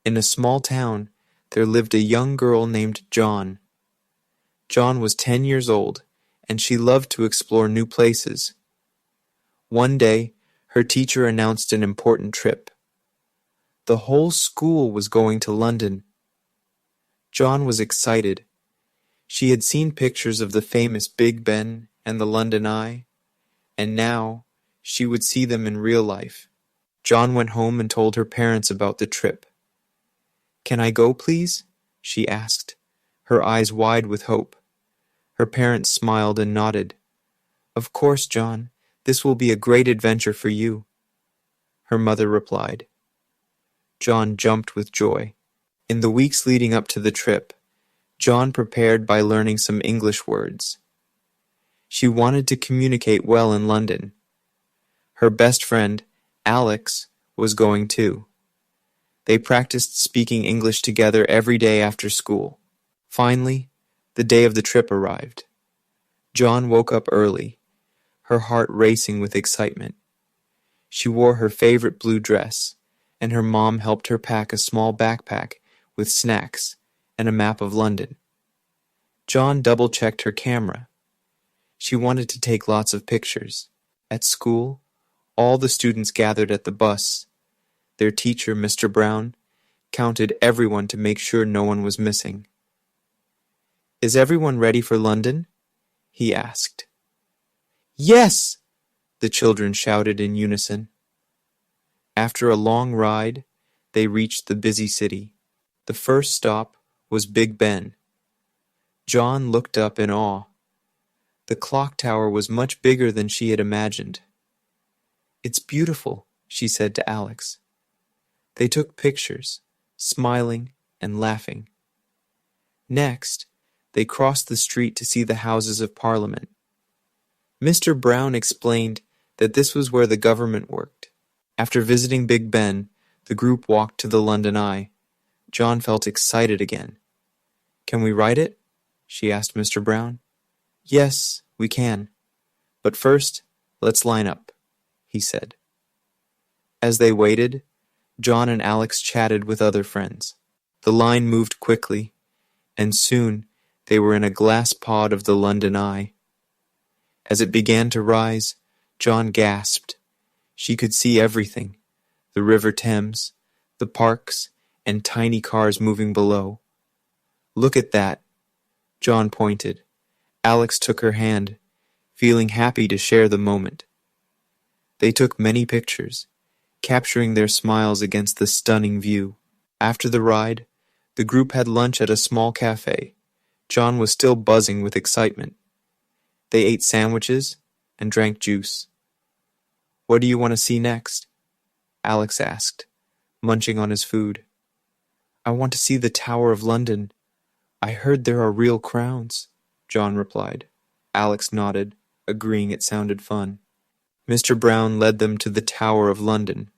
In a small town, there lived a young girl named John. John was 10 years old, and she loved to explore new places. One day, her teacher announced an important trip. The whole school was going to London. John was excited. She had seen pictures of the famous Big Ben and the London Eye, and now she would see them in real life. John went home and told her parents about the trip. "Can I go, please?" she asked, her eyes wide with hope. Her parents smiled and nodded. "Of course, John, this will be a great adventure for you," her mother replied. John jumped with joy. In the weeks leading up to the trip, John prepared by learning some English words. She wanted to communicate well in London. Her best friend, Alex, was going too. They practiced speaking English together every day after school. Finally, the day of the trip arrived. John woke up early, her heart racing with excitement. She wore her favorite blue dress, and her mom helped her pack a small backpack with snacks and a map of London. John double-checked her camera. She wanted to take lots of pictures. At school, all the students gathered at the bus. Their teacher, Mr. Brown, counted everyone to make sure no one was missing. "Is everyone ready for London?" he asked. "Yes!" the children shouted in unison. After a long ride, they reached the busy city. The first stop was Big Ben. John looked up in awe. The clock tower was much bigger than she had imagined. "It's beautiful," she said to Alex. They took pictures, smiling and laughing. Next, they crossed the street to see the Houses of Parliament. Mr. Brown explained that this was where the government worked. After visiting Big Ben, the group walked to the London Eye. John felt excited again. "Can we ride it?" she asked Mr. Brown. "Yes, we can. But first, let's line up," he said. As they waited, John and Alex chatted with other friends. The line moved quickly, and soon they were in a glass pod of the London Eye. As it began to rise, John gasped. She could see everything: the River Thames, the parks, and tiny cars moving below. "Look at that," John pointed. Alex took her hand, feeling happy to share the moment. They took many pictures, capturing their smiles against the stunning view. After the ride, the group had lunch at a small cafe. John was still buzzing with excitement. They ate sandwiches and drank juice. "What do you want to see next?" Alex asked, munching on his food. "I want to see the Tower of London. I heard there are real crowns," John replied. Alex nodded, agreeing it sounded fun. Mr. Brown led them to the Tower of London.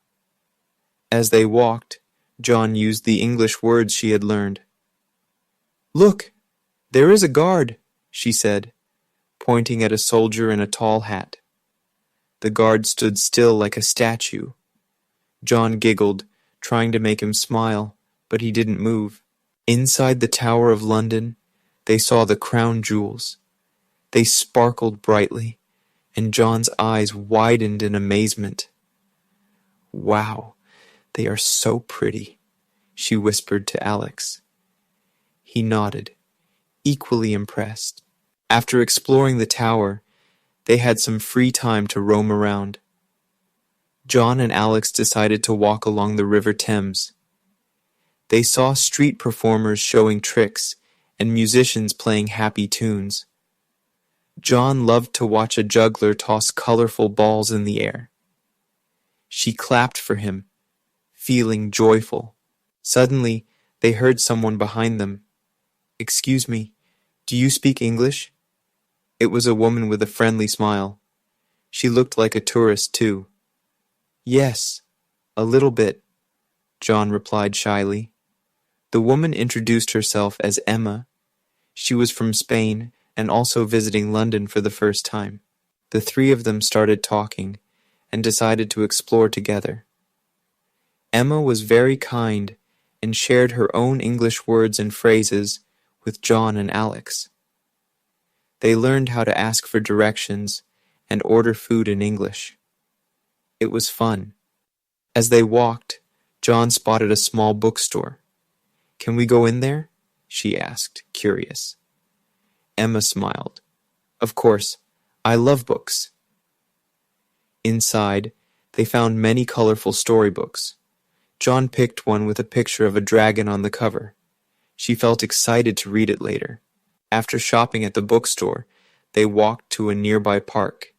As they walked, John used the English words she had learned. "Look, there is a guard," she said, pointing at a soldier in a tall hat. The guard stood still like a statue. John giggled, trying to make him smile, but he didn't move. Inside the Tower of London, they saw the crown jewels. They sparkled brightly, and John's eyes widened in amazement. "Wow, they are so pretty," she whispered to Alex. He nodded, equally impressed. After exploring the tower, they had some free time to roam around. John and Alex decided to walk along the River Thames. They saw street performers showing tricks and musicians playing happy tunes. John loved to watch a juggler toss colorful balls in the air. She clapped for him, feeling joyful. Suddenly, they heard someone behind them. "Excuse me, do you speak English?" It was a woman with a friendly smile. She looked like a tourist, too. "Yes, a little bit," John replied shyly. The woman introduced herself as Emma. She was from Spain and also visiting London for the first time. The three of them started talking and decided to explore together. Emma was very kind, and shared her own English words and phrases with John and Alex. They learned how to ask for directions and order food in English. It was fun. As they walked, John spotted a small bookstore. "Can we go in there?" she asked, curious. Emma smiled. "Of course, I love books." Inside, they found many colorful storybooks. John picked one with a picture of a dragon on the cover. She felt excited to read it later. After shopping at the bookstore, they walked to a nearby park.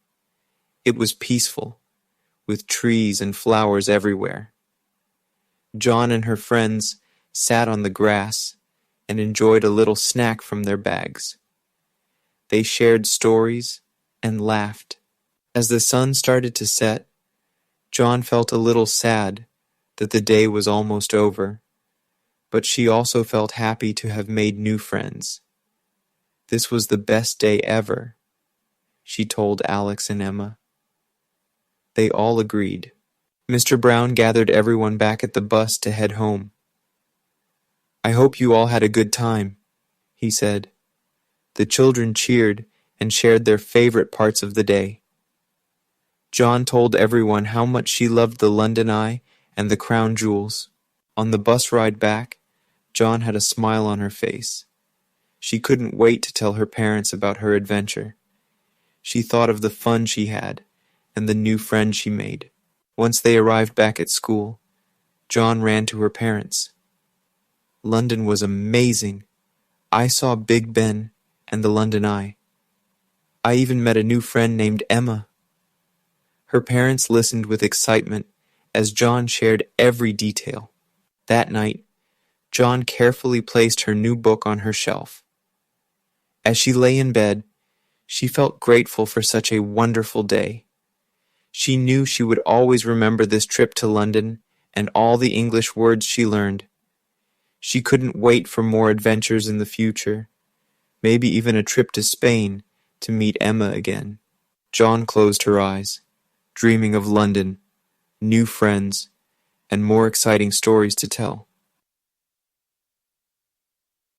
It was peaceful, with trees and flowers everywhere. John and her friends sat on the grass and enjoyed a little snack from their bags. They shared stories and laughed. As the sun started to set, John felt a little sad that the day was almost over, but she also felt happy to have made new friends. This was the best day ever, she told Alex and Emma. They all agreed. Mr. Brown gathered everyone back at the bus to head home. "I hope you all had a good time," he said. The children cheered and shared their favorite parts of the day. John told everyone how much she loved the London Eye and the crown jewels. On the bus ride back, John had a smile on her face. She couldn't wait to tell her parents about her adventure. She thought of the fun she had and the new friends she made. Once they arrived back at school, John ran to her parents. "London was amazing. I saw Big Ben and the London Eye. I even met a new friend named Emma." Her parents listened with excitement as John shared every detail. That night, John carefully placed her new book on her shelf. As she lay in bed, she felt grateful for such a wonderful day. She knew she would always remember this trip to London and all the English words she learned. She couldn't wait for more adventures in the future, maybe even a trip to Spain to meet Emma again. John closed her eyes, dreaming of London, new friends, and more exciting stories to tell.